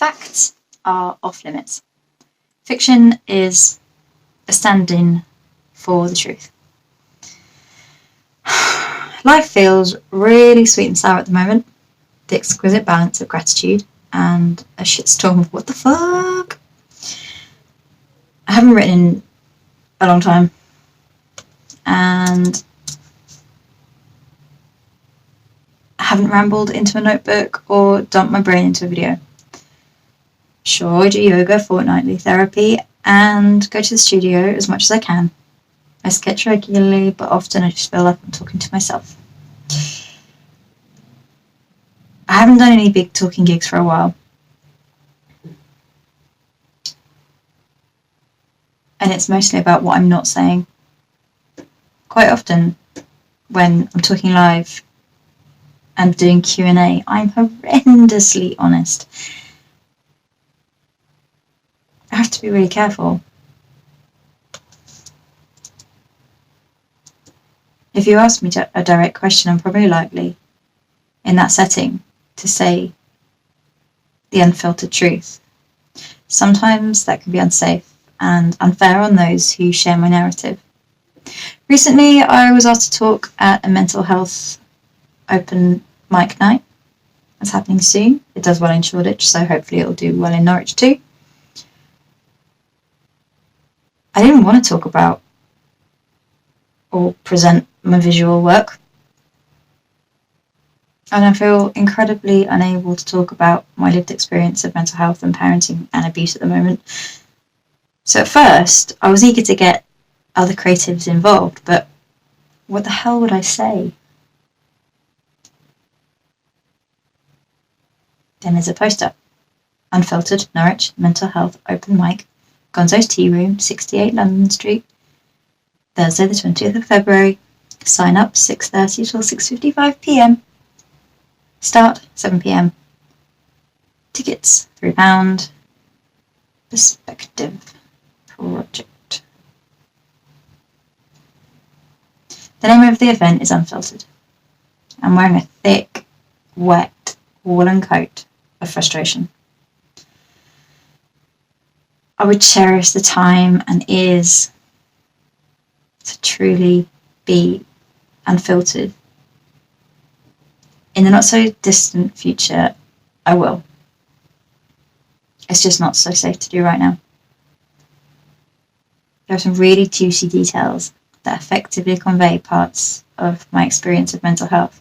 Facts are off limits. Fiction is a stand-in for the truth. Life feels really sweet and sour at the moment. The exquisite balance of gratitude and a shitstorm of what the fuck. I haven't written in a long time, and I haven't rambled into a notebook or dumped my brain into a video. Sure, I do yoga, fortnightly therapy, and go to the studio as much as I can. I sketch regularly, but often I just feel like I'm talking to myself. I haven't done any big talking gigs for a while. And it's mostly about what I'm not saying. Quite often, when I'm talking live and doing Q&A, I'm horrendously honest. I have to be really careful. If you ask me a direct question, I'm probably likely, in that setting, to say the unfiltered truth. Sometimes that can be unsafe and unfair on those who share my narrative. Recently, I was asked to talk at a mental health open mic night. It's happening soon. It does well in Shoreditch, so hopefully it'll do well in Norwich too. I didn't want to talk about or present my visual work. And I feel incredibly unable to talk about my lived experience of mental health and parenting and abuse at the moment. So at first, I was eager to get other creatives involved, but what the hell would I say? Then there's a poster. Unfiltered, Norwich, Mental Health Open Mic, Gonzo's Tea Room, 68 London Street, Thursday the 20th of February. Sign up 6:30 till 6:55 p.m. Start 7 p.m. Tickets £3. Perspective Project. The name of the event is Unfiltered. I'm wearing a thick, wet, woolen coat of frustration. I would cherish the time and ears to truly be unfiltered. In the not so distant future, I will. It's just not so safe to do right now. There are some really juicy details that effectively convey parts of my experience of mental health.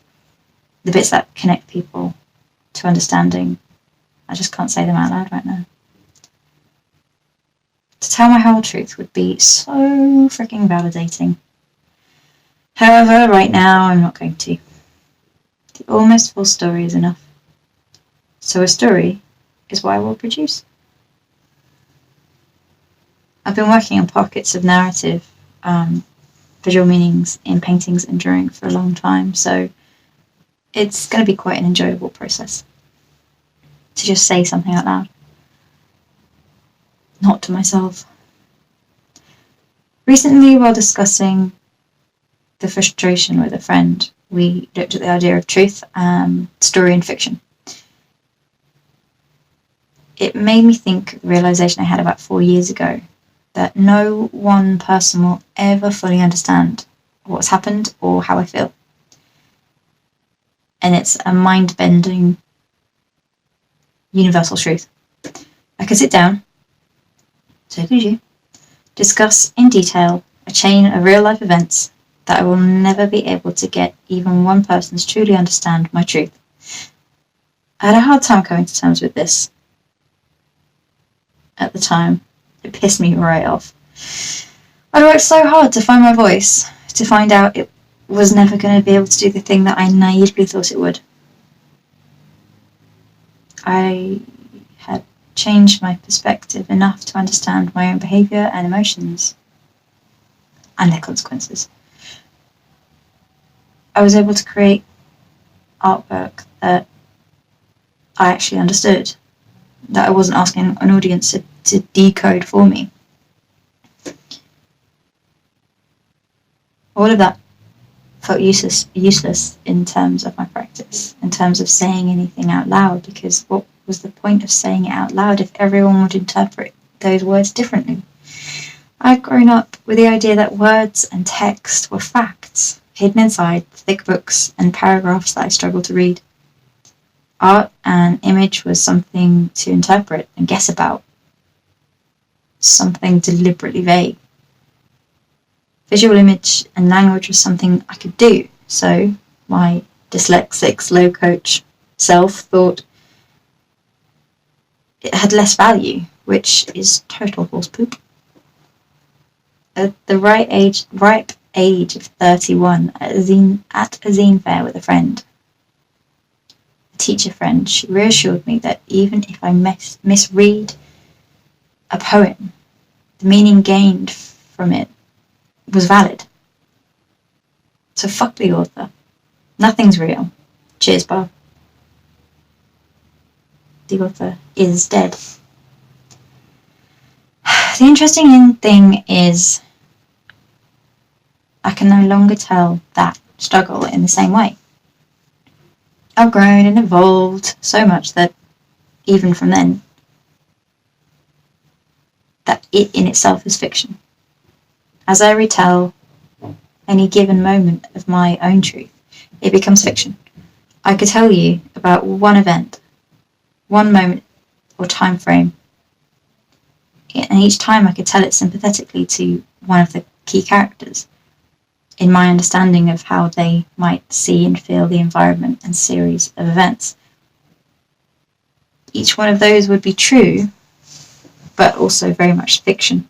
The bits that connect people to understanding. I just can't say them out loud right now. To tell my whole truth would be so freaking validating. However, right now I'm not going to. The almost full story is enough. So a story is what I will produce. I've been working on pockets of narrative, visual meanings in paintings and drawing for a long time, so it's going to be quite an enjoyable process to just say something out loud. Not to myself. Recently, while discussing the frustration with a friend, we looked at the idea of truth, story and fiction. It made me think of the realization I had about 4 years ago that no one person will ever fully understand what's happened or how I feel. And it's a mind-bending universal truth. I could sit down, so could you, discuss in detail a chain of real-life events that I will never be able to get even one person to truly understand my truth. I had a hard time coming to terms with this at the time. It pissed me right off. I worked so hard to find my voice, to find out it was never going to be able to do the thing that I naively thought it would. I had changed my perspective enough to understand my own behaviour and emotions and their consequences. I was able to create artwork that I actually understood, that I wasn't asking an audience to decode for me. All of that felt useless in terms of my practice, in terms of saying anything out loud, because what was the point of saying it out loud if everyone would interpret those words differently? I'd grown up with the idea that words and text were facts, hidden inside thick books and paragraphs that I struggled to read. Art and image was something to interpret and guess about, something deliberately vague. Visual image and language was something I could do, so my dyslexic, slow coach self thought it had less value, which is total horse poop. At the ripe age of 31, at a zine fair with a friend, a teacher friend, she reassured me that even if I misread a poem, the meaning gained from it was valid. So fuck the author. Nothing's real. Cheers, Bob. The author is dead. The interesting thing is I can no longer tell that struggle in the same way. I've grown and evolved so much that even from then, that it in itself is fiction. As I retell any given moment of my own truth, it becomes fiction. I could tell you about one event, one moment or time frame, and each time I could tell it sympathetically to one of the key characters in my understanding of how they might see and feel the environment and series of events. Each one of those would be true, but also very much fiction.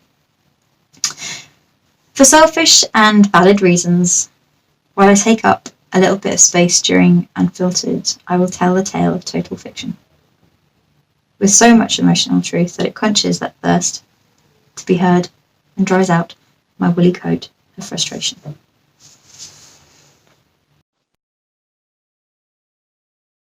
For selfish and valid reasons, while I take up a little bit of space during Unfiltered, I will tell the tale of total fiction, with so much emotional truth that it quenches that thirst to be heard and dries out my woolly coat of frustration.